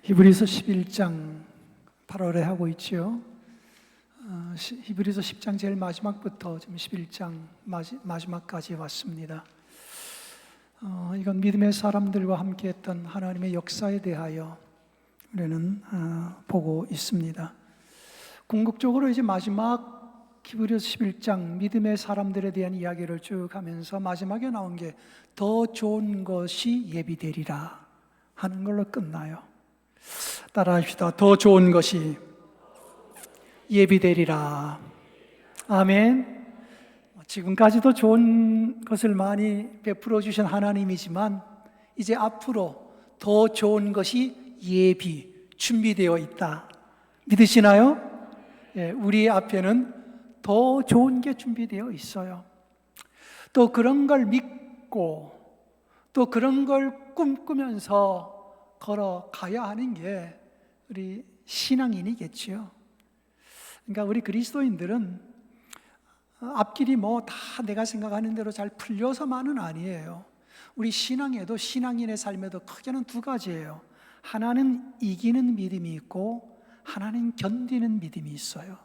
히브리서 11장 8월에 하고 있죠. 히브리서 10장 제일 마지막부터 지금 11장 마지막까지 왔습니다. 이건 믿음의 사람들과 함께 했던 하나님의 역사에 대하여 우리는 보고 있습니다. 궁극적으로 이제 마지막 히브리서 11장 믿음의 사람들에 대한 이야기를 쭉 하면서 마지막에 나온 게 더 좋은 것이 예비되리라 하는 걸로 끝나요. 따라합시다. 더 좋은 것이 예비되리라. 아멘. 지금까지도 좋은 것을 많이 베풀어 주신 하나님이지만 이제 앞으로 더 좋은 것이 준비되어 있다. 믿으시나요? 예, 우리 앞에는 더 좋은 게 준비되어 있어요. 또 그런 걸 믿고 또 그런 걸 꿈꾸면서 걸어가야 하는 게 우리 신앙인이겠죠. 그러니까 우리 그리스도인들은 앞길이 뭐 다 내가 생각하는 대로 잘 풀려서만은 아니에요. 우리 신앙에도, 신앙인의 삶에도 크게는 두 가지예요. 하나는 이기는 믿음이 있고 하나는 견디는 믿음이 있어요.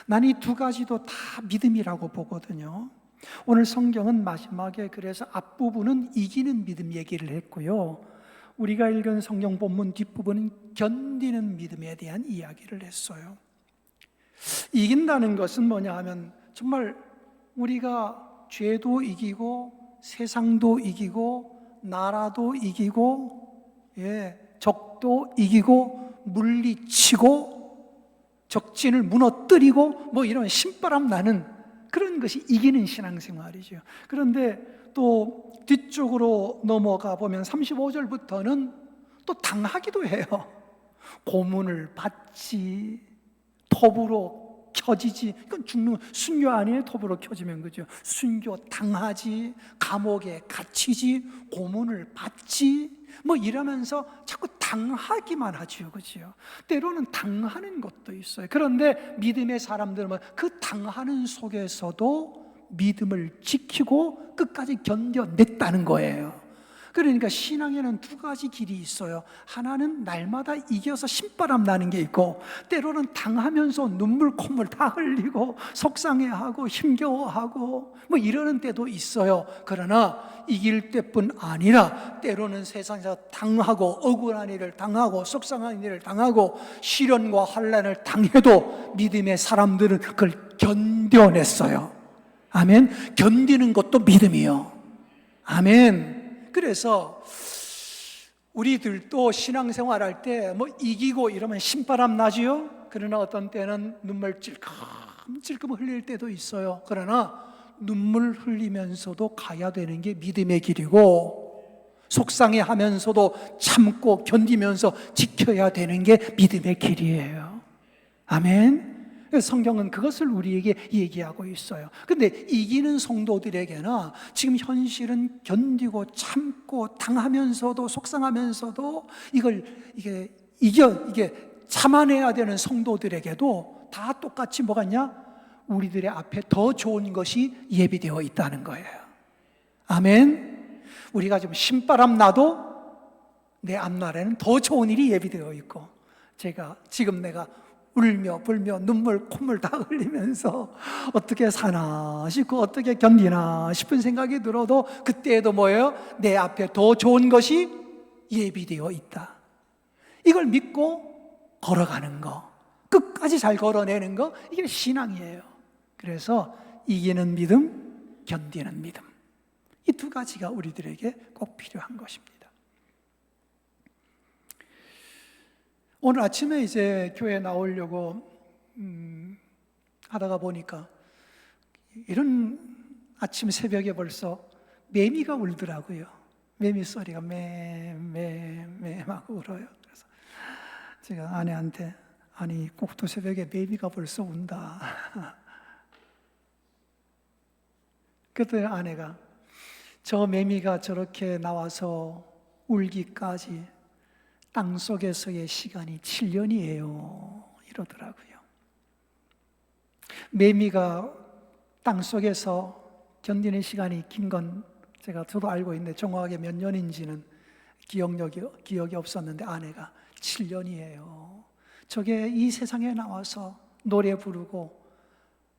나는 이 두 가지도 다 믿음이라고 보거든요. 오늘 성경은 마지막에 그래서 앞부분은 이기는 믿음 얘기를 했고요, 우리가 읽은 성경 본문 뒷부분은 견디는 믿음에 대한 이야기를 했어요. 이긴다는 것은 뭐냐 하면 정말 우리가 죄도 이기고 세상도 이기고 나라도 이기고 적도 이기고 물리치고 적진을 무너뜨리고 뭐 이런 신바람 나는 그런 것이 이기는 신앙생활이죠. 그런데 또 뒤쪽으로 넘어가 보면 35절부터는 또 당하기도 해요. 고문을 받지, 톱으로 켜지지. 이건 죽는 순교 아니에요? 톱으로 켜지면, 그죠? 순교 당하지, 감옥에 갇히지, 고문을 받지, 뭐 이러면서 자꾸 당하기만 하지요, 그죠? 때로는 당하는 것도 있어요. 그런데 믿음의 사람들은 그 당하는 속에서도 믿음을 지키고 끝까지 견뎌냈다는 거예요. 그러니까 신앙에는 두 가지 길이 있어요. 하나는 날마다 이겨서 신바람 나는 게 있고, 때로는 당하면서 눈물 콧물 다 흘리고 속상해하고 힘겨워하고 뭐 이러는 때도 있어요. 그러나 이길 때뿐 아니라 때로는 세상에서 당하고 억울한 일을 당하고 속상한 일을 당하고 시련과 환난을 당해도 믿음의 사람들은 그걸 견뎌냈어요. 아멘. 견디는 것도 믿음이요. 아멘. 그래서 우리들도 신앙생활할 때 뭐 이기고 이러면 신바람 나지요. 그러나 어떤 때는 눈물 찔끔찔끔 흘릴 때도 있어요. 그러나 눈물 흘리면서도 가야 되는 게 믿음의 길이고, 속상해하면서도 참고 견디면서 지켜야 되는 게 믿음의 길이에요. 아멘. 성경은 그것을 우리에게 얘기하고 있어요. 근데 이기는 성도들에게나 지금 현실은 견디고 참고 당하면서도 속상하면서도 이게 참아내야 되는 성도들에게도 다 똑같이 뭐가 있냐? 우리들의 앞에 더 좋은 것이 예비되어 있다는 거예요. 아멘. 우리가 좀 신바람 나도 내 앞날에는 더 좋은 일이 예비되어 있고, 지금 내가 울며 불며 눈물 콧물 다 흘리면서 어떻게 사나 싶고 어떻게 견디나 싶은 생각이 들어도 그때에도 뭐예요? 내 앞에 더 좋은 것이 예비되어 있다. 이걸 믿고 걸어가는 거, 끝까지 잘 걸어내는 거, 이게 신앙이에요. 그래서 이기는 믿음, 견디는 믿음, 이 두 가지가 우리들에게 꼭 필요한 것입니다. 오늘 아침에 이제 교회에 나오려고 하다가 보니까 이런 아침 새벽에 벌써 매미가 울더라고요. 매미 소리가 매매매 막 울어요. 그래서 제가 아내한테, 아니 꼭두 새벽에 매미가 벌써 운다. 그때 아내가, 저 매미가 저렇게 나와서 울기까지 땅속에서의 시간이 7년이에요 이러더라고요. 매미가 땅속에서 견디는 시간이 긴 건 저도 알고 있는데 정확하게 몇 년인지는 기억이 없었는데 아내가 7년이에요. 저게 이 세상에 나와서 노래 부르고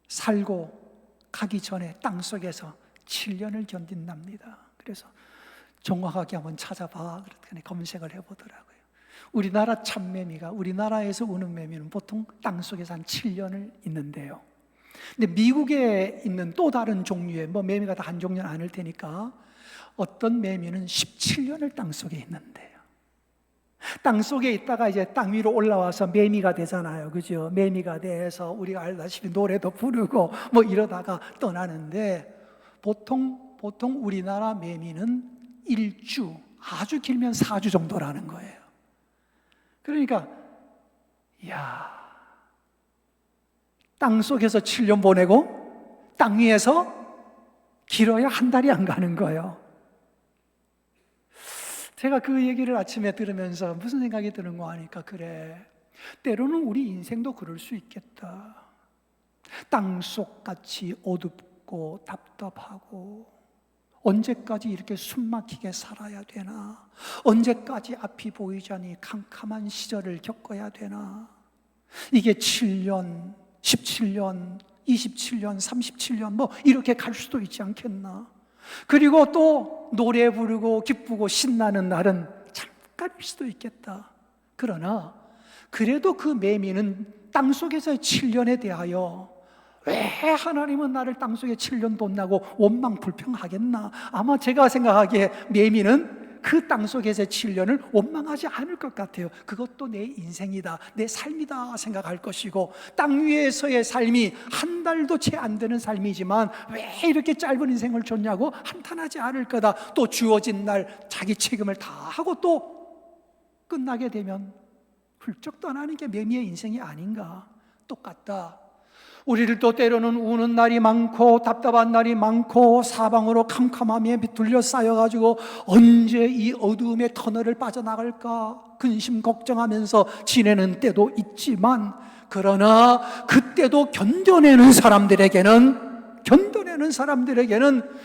살고 가기 전에 땅속에서 7년을 견딘답니다. 그래서 정확하게 한번 찾아봐 그랬더니 검색을 해보더라고요. 우리나라 참매미가, 우리나라에서 우는 매미는 보통 땅속에서 한 7년을 있는데요. 근데 미국에 있는 또 다른 종류의 매미가 다 한 종류는 아닐 테니까 어떤 매미는 17년을 땅속에 있는데요. 땅속에 있다가 이제 땅 위로 올라와서 매미가 되잖아요. 그죠? 매미가 돼서 우리가 알다시피 노래도 부르고 이러다가 떠나는데 보통 우리나라 매미는 1주, 아주 길면 4주 정도라는 거예요. 그러니까 땅속에서 7년 보내고 땅 위에서 길어야 한 달이 안 가는 거예요. 제가 그 얘기를 아침에 들으면서 무슨 생각이 드는 거 아니까, 그래, 때로는 우리 인생도 그럴 수 있겠다. 땅속같이 어둡고 답답하고 언제까지 이렇게 숨막히게 살아야 되나? 언제까지 앞이 보이지 않니 캄캄한 시절을 겪어야 되나? 이게 7년, 17년, 27년, 37년 이렇게 갈 수도 있지 않겠나? 그리고 또 노래 부르고 기쁘고 신나는 날은 잠깐일 수도 있겠다. 그러나 그래도 그 매미는 땅속에서의 7년에 대하여 왜 하나님은 나를 땅속에 7년 뒀나고 원망 불평하겠나? 아마 제가 생각하기에 매미는 그 땅속에서의 7년을 원망하지 않을 것 같아요. 그것도 내 인생이다, 내 삶이다 생각할 것이고, 땅 위에서의 삶이 한 달도 채 안 되는 삶이지만 왜 이렇게 짧은 인생을 줬냐고 한탄하지 않을 거다. 또 주어진 날 자기 책임을 다 하고 또 끝나게 되면 훌쩍 떠나는 게 매미의 인생이 아닌가? 똑같다. 우리들도 때로는 우는 날이 많고 답답한 날이 많고 사방으로 캄캄함에 둘러싸여가지고 언제 이 어두움의 터널을 빠져나갈까 근심 걱정하면서 지내는 때도 있지만, 그러나 그때도 견뎌내는 사람들에게는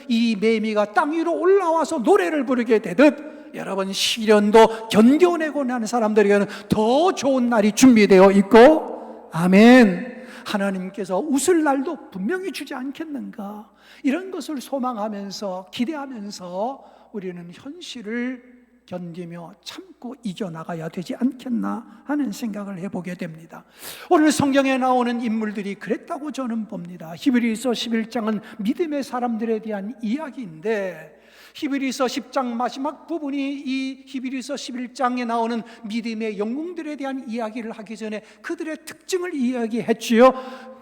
이 매미가 땅 위로 올라와서 노래를 부르게 되듯, 여러분 시련도 견뎌내고 나는 사람들에게는 더 좋은 날이 준비되어 있고, 아멘. 하나님께서 웃을 날도 분명히 주지 않겠는가? 이런 것을 소망하면서 기대하면서 우리는 현실을 견디며 참고 이겨나가야 되지 않겠나 하는 생각을 해보게 됩니다. 오늘 성경에 나오는 인물들이 그랬다고 저는 봅니다. 히브리서 11장은 믿음의 사람들에 대한 이야기인데, 히브리서 10장 마지막 부분이 이 히브리서 11장에 나오는 믿음의 영웅들에 대한 이야기를 하기 전에 그들의 특징을 이야기했지요.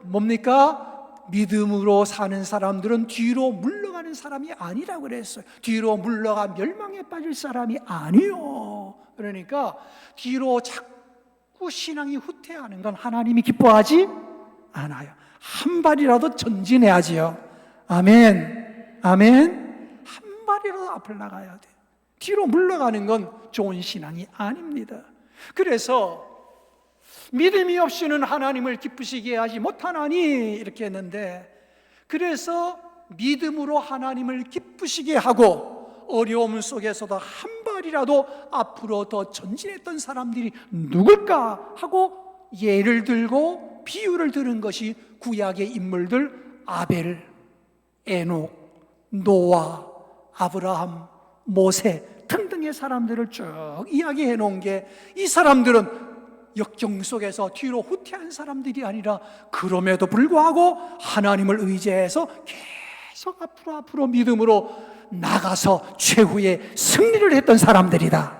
뭡니까? 믿음으로 사는 사람들은 뒤로 물러가는 사람이 아니라고 그랬어요. 뒤로 물러가 멸망에 빠질 사람이 아니요. 그러니까 뒤로 자꾸 신앙이 후퇴하는 건 하나님이 기뻐하지 않아요. 한 발이라도 전진해야지요. 아멘. 아멘. 한 발이라도 앞을 나가야 돼. 뒤로 물러가는 건 좋은 신앙이 아닙니다. 그래서 믿음이 없이는 하나님을 기쁘시게 하지 못하나니 이렇게 했는데, 그래서 믿음으로 하나님을 기쁘시게 하고 어려움 속에서도 한 발이라도 앞으로 더 전진했던 사람들이 누굴까 하고 예를 들고 비유를 들은 것이 구약의 인물들 아벨, 에녹, 노아, 아브라함, 모세 등등의 사람들을 쭉 이야기해 놓은 게, 이 사람들은 역경 속에서 뒤로 후퇴한 사람들이 아니라 그럼에도 불구하고 하나님을 의지해서 계속 앞으로 믿음으로 나가서 최후의 승리를 했던 사람들이다.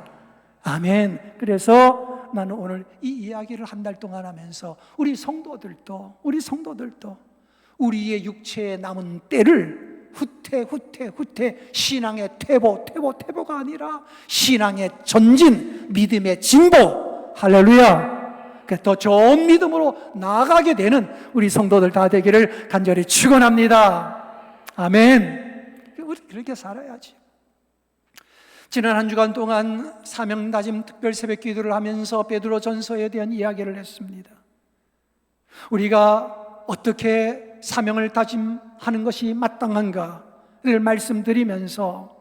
아멘. 그래서 나는 오늘 이 이야기를 한 달 동안 하면서 우리 성도들도 우리의 육체에 남은 때를 후퇴 신앙의 퇴보가 아니라 신앙의 전진, 믿음의 진보, 할렐루야, 더 좋은 믿음으로 나아가게 되는 우리 성도들 다 되기를 간절히 축원합니다. 아멘. 우리 그렇게 살아야지. 지난 한 주간 동안 사명 다짐 특별 새벽 기도를 하면서 베드로 전서에 대한 이야기를 했습니다. 우리가 어떻게 사명을 다짐하는 것이 마땅한가를 말씀드리면서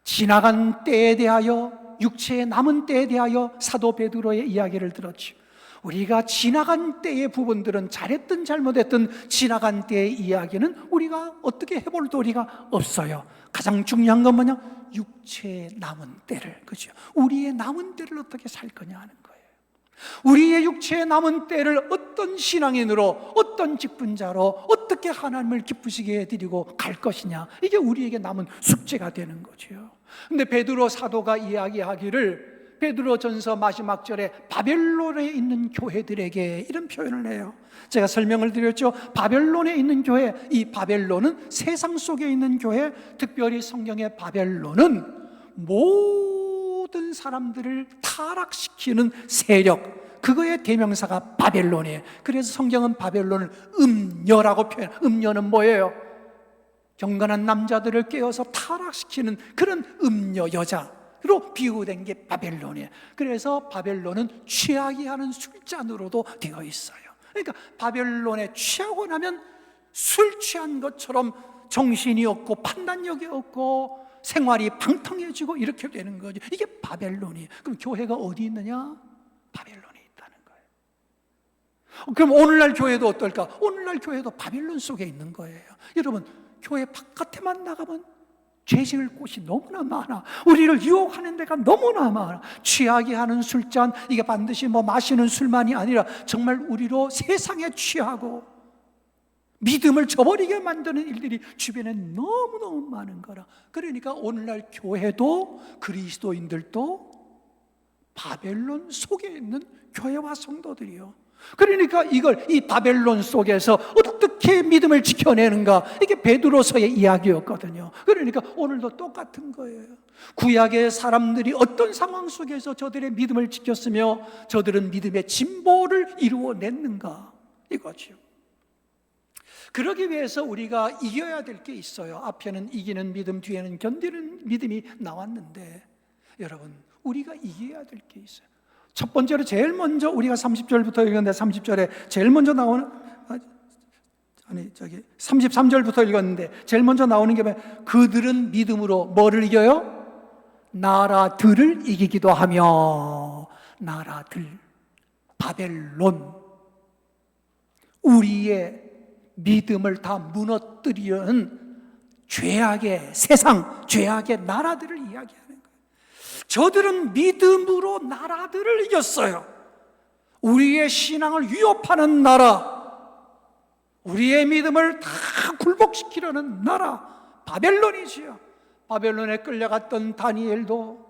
지나간 때에 대하여 육체의 남은 때에 대하여 사도 베드로의 이야기를 들었죠. 우리가 지나간 때의 부분들은 잘했든 잘못했든 지나간 때의 이야기는 우리가 어떻게 해볼 도리가 없어요. 가장 중요한 건 뭐냐? 육체의 남은 때를, 그죠? 우리의 남은 때를 어떻게 살 거냐 하는 거예요. 우리의 육체의 남은 때를 어떤 신앙인으로, 어떤 직분자로 어떻게 하나님을 기쁘시게 해드리고 갈 것이냐, 이게 우리에게 남은 숙제가 되는 거죠. 근데 베드로 사도가 이야기하기를 베드로전서 마지막 절에 바벨론에 있는 교회들에게 이런 표현을 해요. 제가 설명을 드렸죠. 바벨론에 있는 교회, 이 바벨론은 세상 속에 있는 교회, 특별히 성경의 바벨론은 모든 사람들을 타락시키는 세력, 그거의 대명사가 바벨론이에요. 그래서 성경은 바벨론을 음녀라고 표현해요. 음녀는 뭐예요? 경건한 남자들을 깨워서 타락시키는 그런 음녀 여자로 비유된 게 바벨론이에요. 그래서 바벨론은 취하게 하는 술잔으로도 되어 있어요. 그러니까 바벨론에 취하고 나면 술 취한 것처럼 정신이 없고 판단력이 없고 생활이 방탕해지고 이렇게 되는 거죠. 이게 바벨론이에요. 그럼 교회가 어디 있느냐? 바벨론에 있다는 거예요. 그럼 오늘날 교회도 어떨까? 오늘날 교회도 바벨론 속에 있는 거예요. 여러분, 교회 바깥에만 나가면 죄 지을 곳이 너무나 많아. 우리를 유혹하는 데가 너무나 많아. 취하게 하는 술잔, 이게 반드시 마시는 술만이 아니라 정말 우리로 세상에 취하고 믿음을 저버리게 만드는 일들이 주변에 너무너무 많은 거라. 그러니까 오늘날 교회도 그리스도인들도 바벨론 속에 있는 교회와 성도들이요. 그러니까 이 바벨론 속에서 어떻게 믿음을 지켜내는가, 이게 베드로서의 이야기였거든요. 그러니까 오늘도 똑같은 거예요. 구약의 사람들이 어떤 상황 속에서 저들의 믿음을 지켰으며 저들은 믿음의 진보를 이루어냈는가, 이거죠. 그러기 위해서 우리가 이겨야 될 게 있어요. 앞에는 이기는 믿음, 뒤에는 견디는 믿음이 나왔는데, 여러분, 우리가 이겨야 될 게 있어요. 첫 번째로 제일 먼저 우리가 30절부터 읽었는데 30절에 제일 먼저 나오는 33절부터 읽었는데 제일 먼저 나오는 게 뭐예요? 그들은 믿음으로 뭐를 이겨요? 나라들을 이기기도 하며. 나라들, 바벨론, 우리의 믿음을 다 무너뜨리는 죄악의 세상, 죄악의 나라들을 이야기하는 거예요. 저들은 믿음으로 나라들을 이겼어요. 우리의 신앙을 위협하는 나라, 우리의 믿음을 다 굴복시키려는 나라, 바벨론이지요. 바벨론에 끌려갔던 다니엘도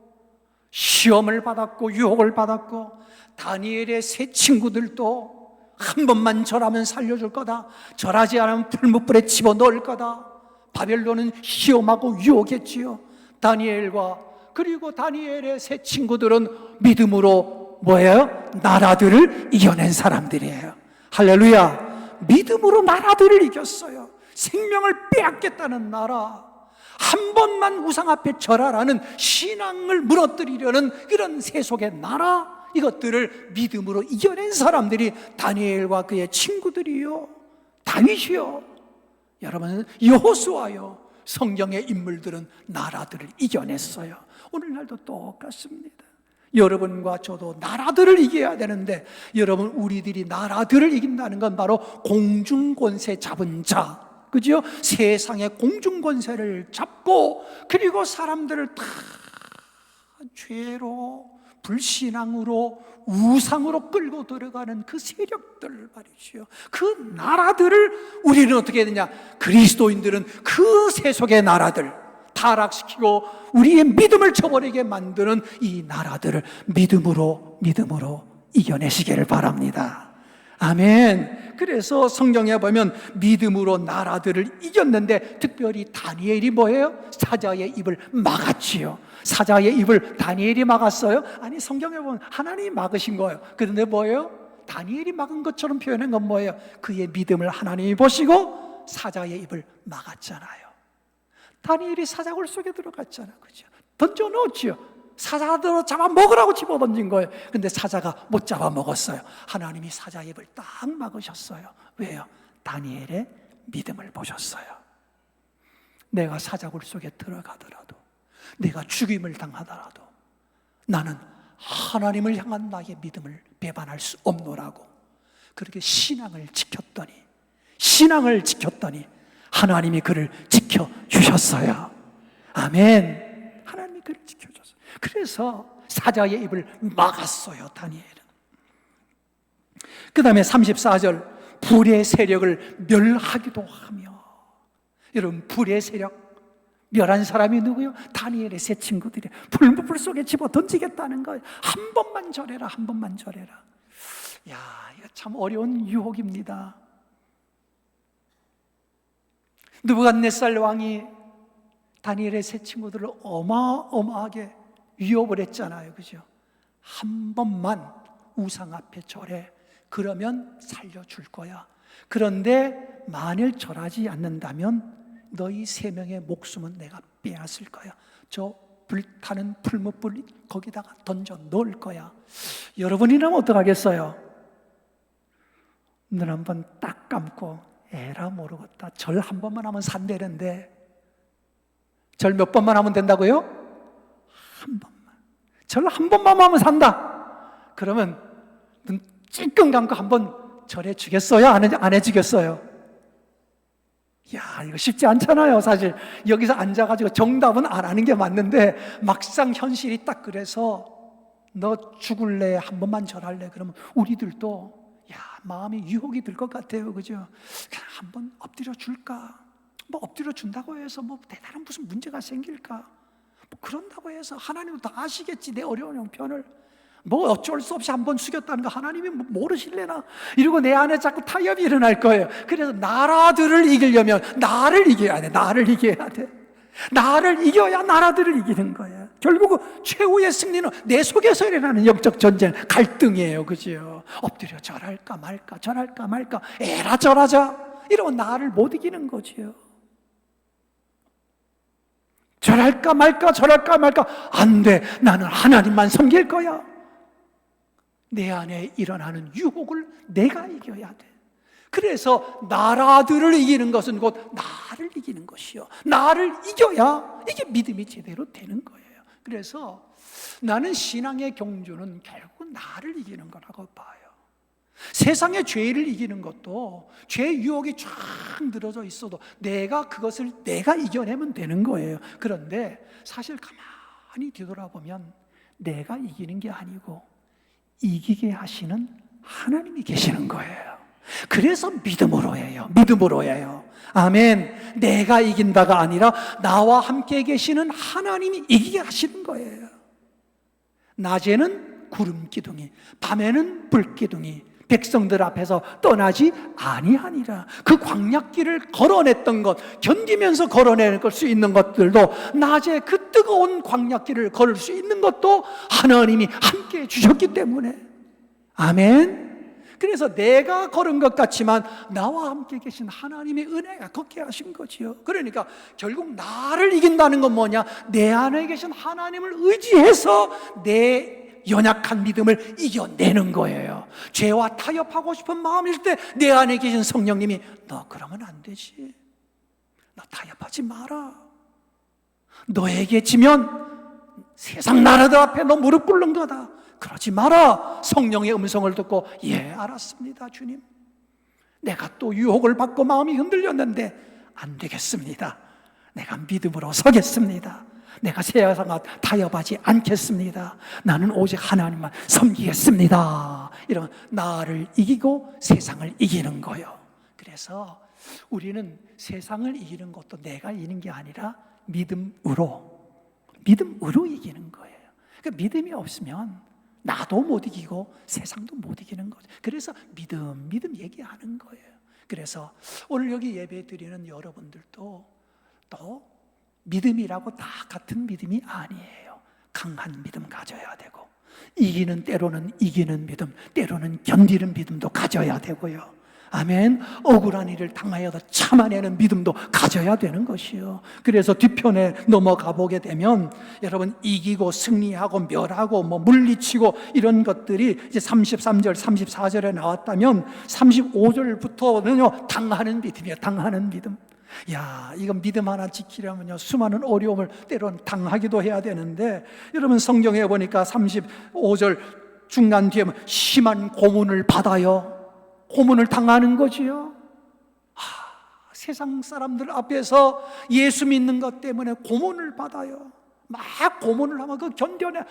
시험을 받았고 유혹을 받았고, 다니엘의 세 친구들도 한 번만 절하면 살려줄 거다, 절하지 않으면 풀무불에 집어넣을 거다, 바벨론은 시험하고 유혹했지요. 다니엘과 그리고 다니엘의 세 친구들은 믿음으로 뭐예요? 나라들을 이겨낸 사람들이에요. 할렐루야. 믿음으로 나라들을 이겼어요. 생명을 빼앗겠다는 나라, 한 번만 우상 앞에 절하라는 신앙을 무너뜨리려는 그런 세속의 나라, 이것들을 믿음으로 이겨낸 사람들이 다니엘과 그의 친구들이요, 다윗이요, 여러분 여호수아요. 성경의 인물들은 나라들을 이겨냈어요. 오늘날도 똑같습니다. 여러분과 저도 나라들을 이겨야 되는데, 여러분, 우리들이 나라들을 이긴다는 건 바로 공중권세 잡은 자, 그죠? 세상의 공중권세를 잡고, 그리고 사람들을 다 죄로, 불신앙으로, 우상으로 끌고 들어가는 그 세력들 말이죠. 그 나라들을 우리는 어떻게 해야 되냐? 그리스도인들은 그 세속의 나라들 타락시키고 우리의 믿음을 저버리게 만드는 이 나라들을 믿음으로 이겨내시기를 바랍니다. 아멘. 그래서 성경에 보면 믿음으로 나라들을 이겼는데, 특별히 다니엘이 뭐예요? 사자의 입을 막았지요. 사자의 입을 다니엘이 막았어요? 아니, 성경에 보면 하나님이 막으신 거예요. 그런데 뭐예요? 다니엘이 막은 것처럼 표현한 건 뭐예요? 그의 믿음을 하나님이 보시고 사자의 입을 막았잖아요. 다니엘이 사자굴 속에 들어갔잖아요. 그죠? 던져 넣었지요. 사자들로 잡아 먹으라고 집어 던진 거예요. 근데 사자가 못 잡아 먹었어요. 하나님이 사자의 입을 딱 막으셨어요. 왜요? 다니엘의 믿음을 보셨어요. 내가 사자굴 속에 들어가더라도, 내가 죽임을 당하더라도 나는 하나님을 향한 나의 믿음을 배반할 수 없노라고 그렇게 신앙을 지켰더니 하나님이 그를 지켜주셨어요. 아멘. 하나님이 그를 지켜줬어요. 그래서 사자의 입을 막았어요, 다니엘은. 그 다음에 34절, 불의 세력을 멸하기도 하며. 여러분, 불의 세력 멸한 사람이 누구요? 다니엘의 세 친구들이 불 속에 집어 던지겠다는 거예요. 한 번만 절해라, 한 번만 절해라. 야, 이거 참 어려운 유혹입니다. 느부갓네살 왕이 다니엘의 세 친구들을 어마어마하게 위협을 했잖아요, 그죠? 한 번만 우상 앞에 절해. 그러면 살려줄 거야. 그런데 만일 절하지 않는다면 너희 세 명의 목숨은 내가 빼앗을 거야. 저 불타는 풀무불 거기다가 던져 놓을 거야. 여러분이라면 어떡하겠어요? 눈 한번 딱 감고 에라 모르겠다. 절 한 번만 하면 산다는데 절 몇 번만 하면 된다고요? 한 번만. 절 한 번만 하면 산다. 그러면 눈 찔끔 감고 한번 절해 주겠어요? 안 해주겠어요? 야, 이거 쉽지 않잖아요. 사실 여기서 앉아가지고 정답은 안 하는 게 맞는데 막상 현실이 딱 그래서 너 죽을래? 한 번만 절할래? 그러면 우리들도 마음이 유혹이 들 것 같아요, 그죠? 그냥 한번 엎드려 줄까? 뭐 엎드려 준다고 해서 뭐 대단한 무슨 문제가 생길까? 뭐 그런다고 해서 하나님은 다 아시겠지, 내 어려운 형편을. 뭐 어쩔 수 없이 한번 숙였다는 거 하나님이 모르실래나? 이러고 내 안에 자꾸 타협이 일어날 거예요. 그래서 나라들을 이기려면 나를 이겨야 돼. 나를 이겨야 돼. 나를 이겨야 나라들을 이기는 거예요. 결국 최후의 승리는 내 속에서 일어나는 영적 전쟁, 갈등이에요, 그죠? 엎드려 절할까 말까, 절할까 말까, 에라 절하자. 이러면 나를 못 이기는 거지요. 절할까 말까, 절할까 말까. 안 돼. 나는 하나님만 섬길 거야. 내 안에 일어나는 유혹을 내가 이겨야 돼. 그래서 나라들을 이기는 것은 곧 나를 이기는 것이요. 나를 이겨야 이게 믿음이 제대로 되는 거예요. 그래서 나는 신앙의 경주는 결국 나를 이기는 거라고 봐요. 세상의 죄를 이기는 것도 죄 유혹이 쫙 늘어져 있어도 그것을 내가 이겨내면 되는 거예요. 그런데 사실 가만히 뒤돌아보면 내가 이기는 게 아니고 이기게 하시는 하나님이 계시는 거예요. 그래서 믿음으로 해요. 믿음으로 해요. 아멘. 내가 이긴다가 아니라 나와 함께 계시는 하나님이 이기게 하시는 거예요. 낮에는 구름 기둥이, 밤에는 불 기둥이 백성들 앞에서 떠나지 아니하니라. 그 광야길을 걸어냈던 것, 견디면서 걸어낼 수 있는 것들도, 낮에 그 뜨거운 광야길을 걸을 수 있는 것도 하나님이 함께 해주셨기 때문에. 아멘. 그래서 내가 걸은 것 같지만 나와 함께 계신 하나님의 은혜가 걷게 하신 거지요. 그러니까 결국 나를 이긴다는 건 뭐냐? 내 안에 계신 하나님을 의지해서 내 연약한 믿음을 이겨내는 거예요. 죄와 타협하고 싶은 마음일 때 내 안에 계신 성령님이 너 그러면 안 되지. 너 타협하지 마라. 너에게 지면 세상 나라들 앞에 너 무릎 꿇는 거다. 그러지 마라. 성령의 음성을 듣고 예, 알았습니다, 주님. 내가 또 유혹을 받고 마음이 흔들렸는데 안 되겠습니다. 내가 믿음으로 서겠습니다. 내가 세상과 타협하지 않겠습니다. 나는 오직 하나님만 섬기겠습니다. 이런 나를 이기고 세상을 이기는 거예요. 그래서 우리는 세상을 이기는 것도 내가 이기는 게 아니라 믿음으로 이기는 거예요. 그러니까 믿음이 없으면 나도 못 이기고 세상도 못 이기는 거죠. 그래서 믿음 얘기하는 거예요. 그래서 오늘 여기 예배 드리는 여러분들도 또 믿음이라고 다 같은 믿음이 아니에요. 강한 믿음 가져야 되고, 때로는 이기는 믿음, 때로는 견디는 믿음도 가져야 되고요. 아멘. 억울한 일을 당하여도 참아내는 믿음도 가져야 되는 것이요. 그래서 뒤편에 넘어가 보게 되면 여러분 이기고 승리하고 멸하고 물리치고 이런 것들이 이제 33절 34절에 나왔다면 35절부터는요 당하는 믿음이에요. 당하는 믿음. 야, 이건 믿음 하나 지키려면요 수많은 어려움을 때론 당하기도 해야 되는데, 여러분 성경에 보니까 35절 중간 뒤에 심한 고문을 받아요. 고문을 당하는 거지요. 세상 사람들 앞에서 예수 믿는 것 때문에 고문을 받아요. 막 고문을 하면 그 견뎌내,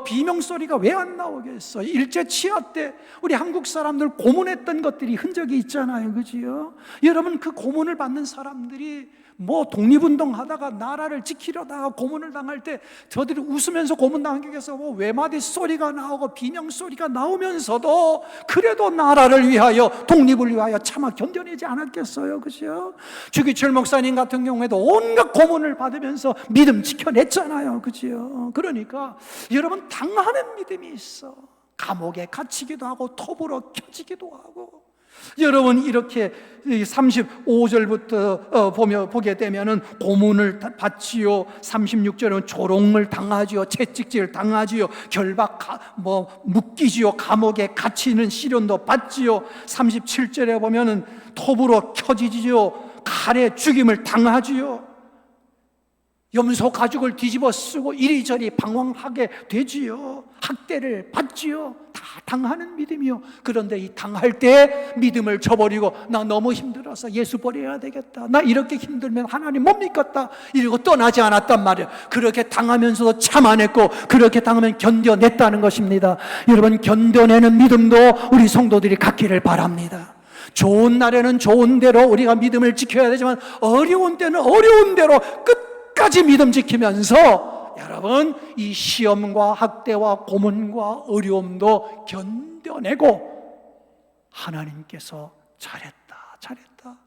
비명소리가 왜 안 나오겠어? 일제 치하 때 우리 한국 사람들 고문했던 것들이 흔적이 있잖아요, 그지요? 여러분, 그 고문을 받는 사람들이 독립운동 하다가 나라를 지키려다가 고문을 당할 때 저들이 웃으면서 고문당한 게 있어서 외마디 소리가 나오고 비명 소리가 나오면서도 그래도 나라를 위하여, 독립을 위하여 차마 견뎌내지 않았겠어요, 그죠? 주기철 목사님 같은 경우에도 온갖 고문을 받으면서 믿음 지켜냈잖아요, 그죠? 그러니까 여러분, 당하는 믿음이 있어. 감옥에 갇히기도 하고 톱으로 켜지기도 하고. 여러분, 이렇게 35절부터 보게 되면은 고문을 받지요. 36절은 조롱을 당하지요. 채찍질 당하지요. 결박 묶이지요. 감옥에 갇히는 시련도 받지요. 37절에 보면은 톱으로 켜지지요. 칼에 죽임을 당하지요. 염소 가죽을 뒤집어 쓰고 이리저리 방황하게 되지요. 학대를 받지요. 다 당하는 믿음이요. 그런데 이 당할 때 믿음을 저버리고, 나 너무 힘들어서 예수 버려야 되겠다, 나 이렇게 힘들면 하나님 못 믿겠다, 이러고 떠나지 않았단 말이에요. 그렇게 당하면서도 참아냈고, 그렇게 당하면 견뎌냈다는 것입니다. 여러분, 견뎌내는 믿음도 우리 성도들이 갖기를 바랍니다. 좋은 날에는 좋은 대로 우리가 믿음을 지켜야 되지만, 어려운 때는 어려운 대로 끝까지 믿음 지키면서 여러분, 이 시험과 학대와 고문과 어려움도 견뎌내고 하나님께서 잘했다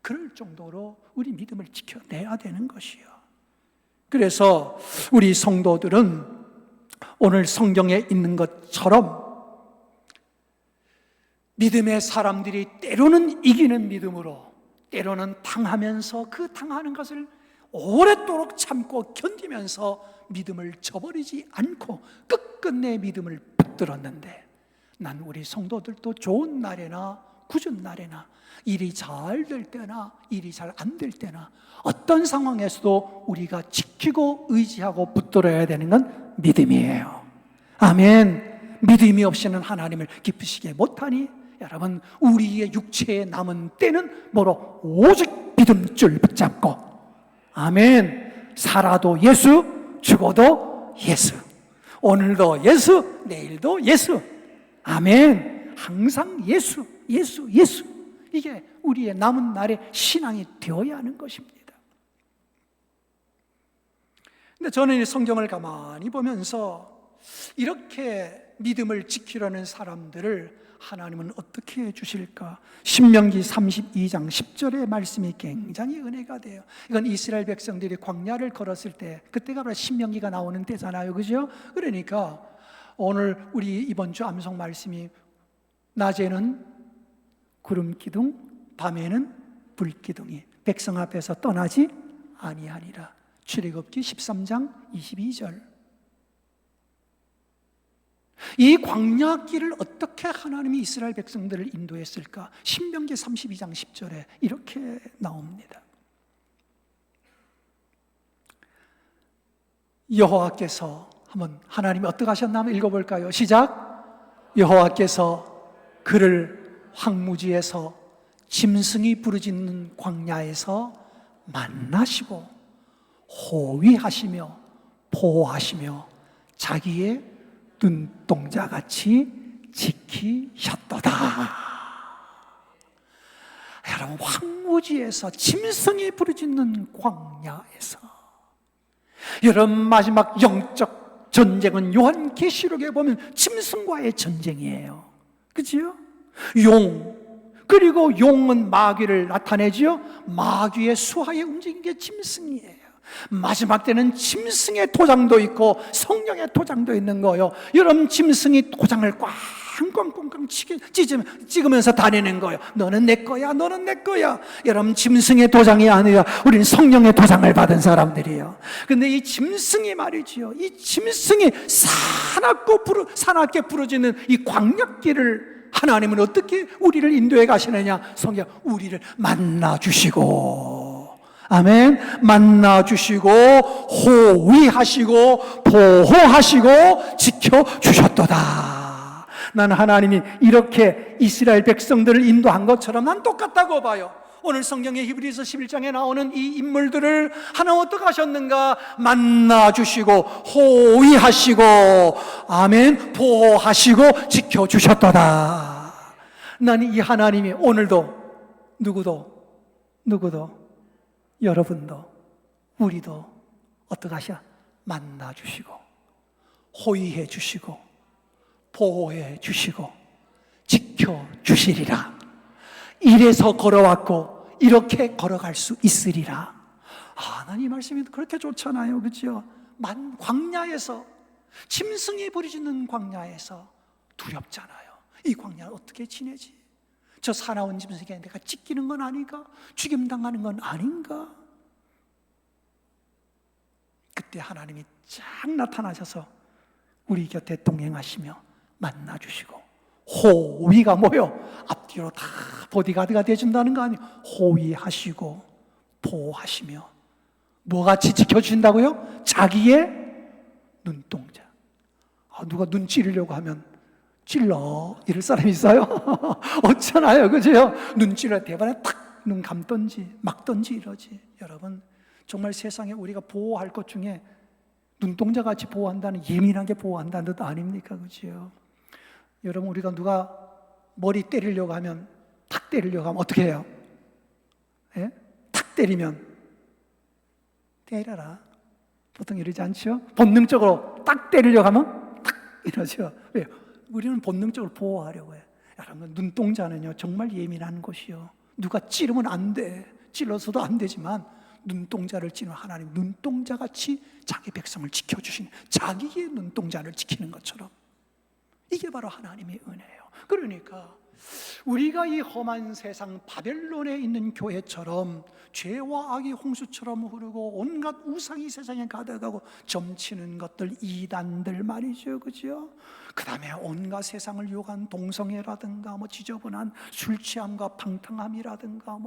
그럴 정도로 우리 믿음을 지켜내야 되는 것이요. 그래서 우리 성도들은 오늘 성경에 있는 것처럼 믿음의 사람들이 때로는 이기는 믿음으로, 때로는 당하면서 그 당하는 것을 오랫도록 참고 견디면서 믿음을 저버리지 않고 끝끝내 믿음을 붙들었는데, 난 우리 성도들도 좋은 날에나 굳은 날에나, 일이 잘 될 때나 일이 잘 안 될 때나, 어떤 상황에서도 우리가 지키고 의지하고 붙들어야 되는 건 믿음이에요. 아멘. 믿음이 없이는 하나님을 기쁘시게 못하니, 여러분, 우리의 육체에 남은 때는 뭐로? 오직 믿음줄 붙잡고, 아멘. 살아도 예수, 죽어도 예수. 오늘도 예수, 내일도 예수. 아멘. 항상 예수. 이게 우리의 남은 날의 신앙이 되어야 하는 것입니다. 근데 저는 이 성경을 가만히 보면서 이렇게 믿음을 지키려는 사람들을 하나님은 어떻게 해주실까? 신명기 32장 10절의 말씀이 굉장히 은혜가 돼요. 이건 이스라엘 백성들이 광야를 걸었을 때, 그때가 바로 신명기가 나오는 때잖아요, 그죠? 그러니까 오늘 우리 이번 주 암송 말씀이 낮에는 구름 기둥, 밤에는 불 기둥이 백성 앞에서 떠나지 아니하니라. 출애굽기 13장 22절. 이 광야길을 어떻게 하나님이 이스라엘 백성들을 인도했을까? 신명기 32장 10절에 이렇게 나옵니다. 여호와께서, 한번 하나님이 어떻게 하셨나 한번 읽어볼까요? 시작. 여호와께서 그를 황무지에서 짐승이 부르짖는 광야에서 만나시고 호위하시며 보호하시며 자기의 눈동자같이 지키셨도다. 여러분, 황무지에서 짐승이 부르짖는 광야에서, 여러분, 마지막 영적 전쟁은 요한계시록에 보면 짐승과의 전쟁이에요. 그치요? 그리고 용은 마귀를 나타내지요. 마귀의 수하에 움직이는 게 짐승이에요. 마지막 때는 짐승의 도장도 있고 성령의 도장도 있는 거예요. 여러분, 짐승이 도장을 꽝꽝꽝꽝 찍으면서 다니는 거예요. 너는 내 거야, 너는 내 거야. 여러분, 짐승의 도장이 아니라 우리는 성령의 도장을 받은 사람들이에요. 근데 이 짐승이 말이지요, 이 짐승이 사납게 부러지는 이 광야길을 하나님은 어떻게 우리를 인도해 가시느냐? 성경, 우리를 만나 주시고 아멘. 만나주시고 호위하시고 보호하시고 지켜주셨도다. 난 하나님이 이렇게 이스라엘 백성들을 인도한 것처럼 난 똑같다고 봐요. 오늘 성경의 히브리서 11장에 나오는 이 인물들을 하나님 어떻게 하셨는가? 만나주시고 호위하시고 아멘 보호하시고 지켜주셨도다. 나는 이 하나님이 오늘도 누구도 여러분도 우리도 어떻게 하셔? 만나주시고 호위해 주시고 보호해 주시고 지켜주시리라. 이래서 걸어왔고 이렇게 걸어갈 수 있으리라. 난 이 말씀이 그렇게 좋잖아요, 그렇죠? 광야에서 짐승이 부르짖는 광야에서 두렵잖아요. 이 광야를 어떻게 지내지? 저 사나운 짐승에게 내가 찢기는 건 아닌가? 죽임당하는 건 아닌가? 그때 하나님이 쫙 나타나셔서 우리 곁에 동행하시며 만나주시고 호위가 뭐요? 앞뒤로 다 보디가드가 되준다는 거 아니에요? 호위하시고 보호하시며 뭐같이 지켜주신다고요? 자기의 눈동자. 누가 눈 찌르려고 하면 찔러 이럴 사람이 있어요? 없잖아요, 그죠? 눈 찔러 대반에 탁 눈 감던지 막던지 이러지. 여러분 정말 세상에 우리가 보호할 것 중에 눈동자같이 보호한다는, 예민하게 보호한다는 뜻 아닙니까, 그죠? 여러분 우리가 누가 머리 때리려고 하면 탁 때리려고 하면 어떻게 해요? 예? 탁 때리면 때려라 보통 이러지 않죠? 본능적으로 딱 때리려고 하면 탁 이러죠. 왜요? 우리는 본능적으로 보호하려고 해요. 여러분 눈동자는요 정말 예민한 곳이요. 누가 찌르면 안 돼. 찔러서도 안 되지만 눈동자를 찌르는 하나님, 눈동자같이 자기 백성을 지켜주시는, 자기의 눈동자를 지키는 것처럼, 이게 바로 하나님의 은혜예요. 그러니까 우리가 이 험한 세상 바벨론에 있는 교회처럼 죄와 악이 홍수처럼 흐르고 온갖 우상이 세상에 가득하고 점치는 것들, 이단들 말이죠, 그죠? 그 다음에 온갖 세상을 유혹한 동성애라든가 지저분한 술 취함과 방탕함이라든가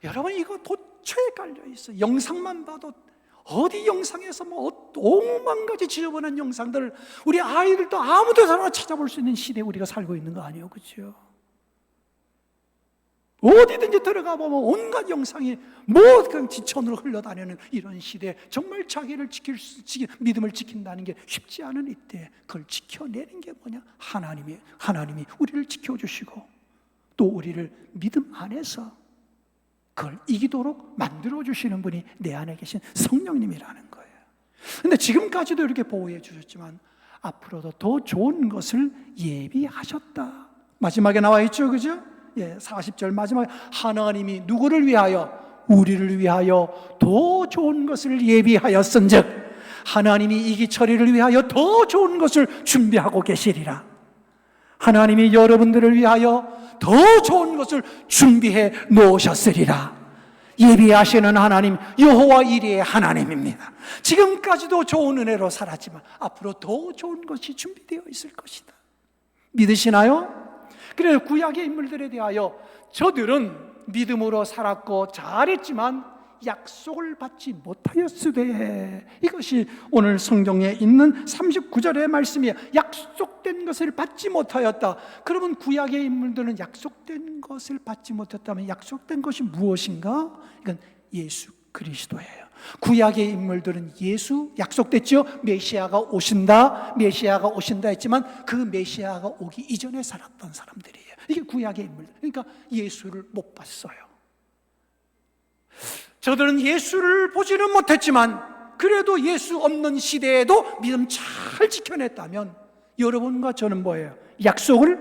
여러분 이거 도처에 깔려 있어요. 영상만 봐도 어디 영상에서 오만 가지 지저분한 영상들, 우리 아이들도 아무 데서나 찾아볼 수 있는 시대에 우리가 살고 있는 거 아니에요, 그렇죠? 어디든지 들어가 보면 온갖 영상이 그냥 지천으로 흘러다니는 이런 시대, 정말 자기를 믿음을 지킨다는 게 쉽지 않은 이때 그걸 지켜내는 게 뭐냐? 하나님이 우리를 지켜주시고 또 우리를 믿음 안에서 그걸 이기도록 만들어주시는 분이 내 안에 계신 성령님이라는 거예요. 근데 지금까지도 이렇게 보호해 주셨지만 앞으로도 더 좋은 것을 예비하셨다. 마지막에 나와 있죠, 그죠? 40절 마지막에 하나님이 누구를 위하여? 우리를 위하여 더 좋은 것을 예비하였은즉 하나님이 이기처리를 위하여 더 좋은 것을 준비하고 계시리라. 하나님이 여러분들을 위하여 더 좋은 것을 준비해 놓으셨으리라. 예비하시는 하나님, 여호와 이레의 하나님입니다. 지금까지도 좋은 은혜로 살았지만 앞으로 더 좋은 것이 준비되어 있을 것이다. 믿으시나요? 그래서 구약의 인물들에 대하여 저들은 믿음으로 살았고 잘했지만 약속을 받지 못하였으되, 이것이 오늘 성경에 있는 39절의 말씀이에요. 약속된 것을 받지 못하였다. 그러면 구약의 인물들은 약속된 것을 받지 못했다면 약속된 것이 무엇인가? 이건 예수 그리스도예요. 구약의 인물들은 예수 약속됐죠. 메시아가 오신다 했지만 그 메시아가 오기 이전에 살았던 사람들이에요. 이게 구약의 인물들. 그러니까 예수를 못 봤어요. 저들은 예수를 보지는 못했지만 그래도 예수 없는 시대에도 믿음 잘 지켜냈다면 여러분과 저는 뭐예요? 약속을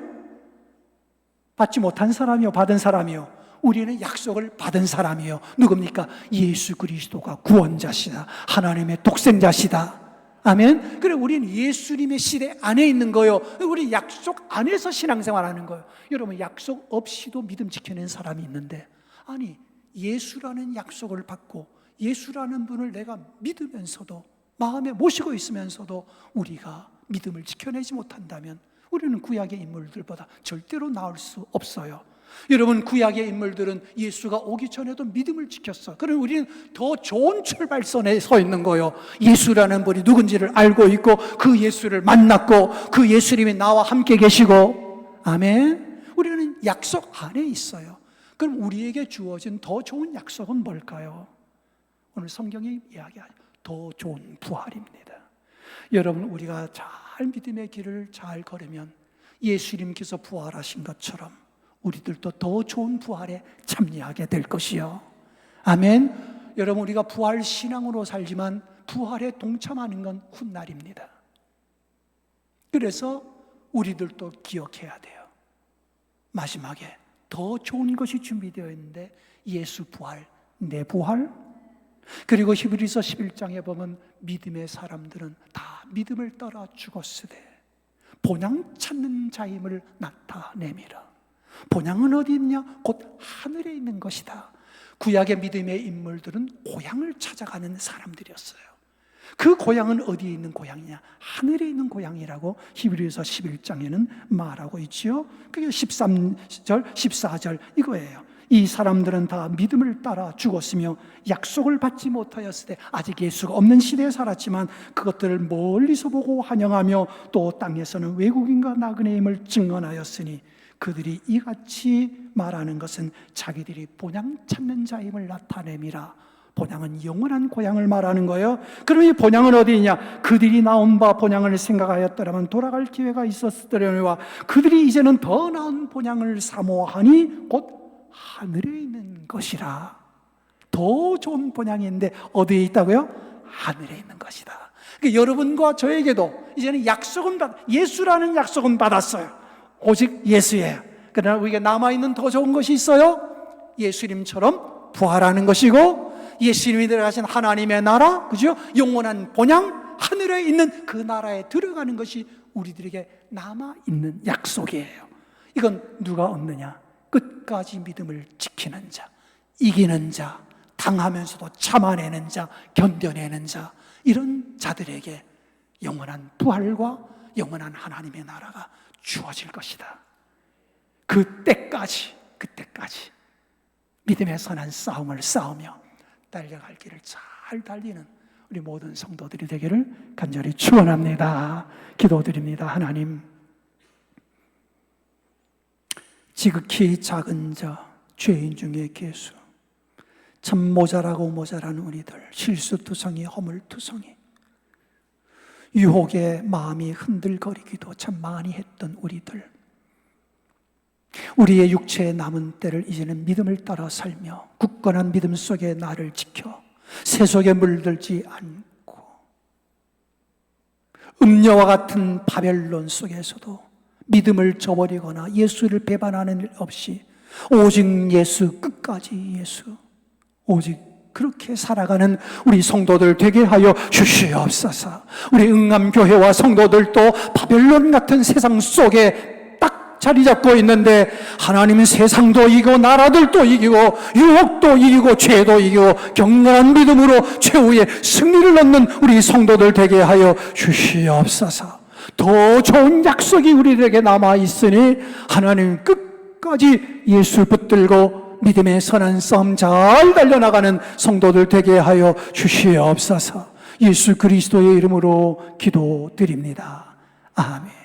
받지 못한 사람이요, 받은 사람이요? 우리는 약속을 받은 사람이요. 누굽니까? 예수 그리스도가 구원자시다. 하나님의 독생자시다. 아멘. 그래 우리는 예수님의 시대 안에 있는 거예요. 우리 약속 안에서 신앙생활하는 거예요. 여러분 약속 없이도 믿음 지켜낸 사람이 있는데, 아니 예수라는 약속을 받고 예수라는 분을 내가 믿으면서도 마음에 모시고 있으면서도 우리가 믿음을 지켜내지 못한다면 우리는 구약의 인물들보다 절대로 나을 수 없어요. 여러분, 구약의 인물들은 예수가 오기 전에도 믿음을 지켰어. 그럼 우리는 더 좋은 출발선에 서 있는 거예요. 예수라는 분이 누군지를 알고 있고 그 예수를 만났고 그 예수님이 나와 함께 계시고, 아멘. 우리는 약속 안에 있어요. 그럼 우리에게 주어진 더 좋은 약속은 뭘까요? 오늘 성경이 이야기하죠. 더 좋은 부활입니다. 여러분, 우리가 잘 믿음의 길을 잘 걸으면 예수님께서 부활하신 것처럼 우리들도 더 좋은 부활에 참여하게 될 것이요. 아멘. 여러분, 우리가 부활 신앙으로 살지만 부활에 동참하는 건 훗날입니다. 그래서 우리들도 기억해야 돼요. 마지막에 더 좋은 것이 준비되어 있는데 예수 부활, 내 부활. 그리고 히브리서 11장에 보면 믿음의 사람들은 다 믿음을 따라 죽었으되 본향 찾는 자임을 나타내미라. 본향은 어디 있냐? 곧 하늘에 있는 것이다. 구약의 믿음의 인물들은 고향을 찾아가는 사람들이었어요. 그 고향은 어디에 있는 고향이냐? 하늘에 있는 고향이라고 히브리서 11장에는 말하고 있지요. 그게 13절, 14절 이거예요. 이 사람들은 다 믿음을 따라 죽었으며 약속을 받지 못하였을 때 아직 예수가 없는 시대에 살았지만 그것들을 멀리서 보고 환영하며 또 땅에서는 외국인과 나그네임을 증언하였으니 그들이 이같이 말하는 것은 자기들이 본향 찾는 자임을 나타냄이라. 본향은 영원한 고향을 말하는 거예요. 그럼 이 본향은 어디냐? 그들이 나온 바 본향을 생각하였더라면 돌아갈 기회가 있었으려니와 그들이 이제는 더 나은 본향을 사모하니 곧 하늘에 있는 것이라. 더 좋은 본향인데 어디에 있다고요? 하늘에 있는 것이다. 그러니까 여러분과 저에게도 이제는 약속은 예수라는 약속은 받았어요. 오직 예수예요. 그러나 우리가 남아있는 더 좋은 것이 있어요. 예수님처럼 부활하는 것이고 예수님이 들어가신 하나님의 나라, 그죠? 영원한 본향, 하늘에 있는 그 나라에 들어가는 것이 우리들에게 남아있는 약속이에요. 이건 누가 얻느냐? 끝까지 믿음을 지키는 자, 이기는 자, 당하면서도 참아내는 자, 견뎌내는 자, 이런 자들에게 영원한 부활과 영원한 하나님의 나라가 주어질 것이다. 그때까지 믿음의 선한 싸움을 싸우며 달려갈 길을 잘 달리는 우리 모든 성도들이 되기를 간절히 축원합니다. 기도드립니다. 하나님, 지극히 작은 자, 죄인 중에 괴수, 참 모자라고 모자란 우리들, 실수투성이, 허물투성이, 유혹에 마음이 흔들거리기도 참 많이 했던 우리들, 우리의 육체의 남은 때를 이제는 믿음을 따라 살며 굳건한 믿음 속에 나를 지켜 세속에 물들지 않고 음녀와 같은 바벨론 속에서도 믿음을 저버리거나 예수를 배반하는 일 없이 오직 예수, 끝까지 예수, 오직 그렇게 살아가는 우리 성도들 되게 하여 주시옵소서. 우리 응암교회와 성도들도 바벨론 같은 세상 속에 딱 자리 잡고 있는데 하나님은 세상도 이기고 나라들도 이기고 유혹도 이기고 죄도 이기고 경건한 믿음으로 최후의 승리를 얻는 우리 성도들 되게 하여 주시옵소서. 더 좋은 약속이 우리에게 남아있으니 하나님 끝까지 예수 붙들고 믿음의 선한 싸움 잘 달려나가는 성도들 되게 하여 주시옵소서. 예수 그리스도의 이름으로 기도드립니다. 아멘.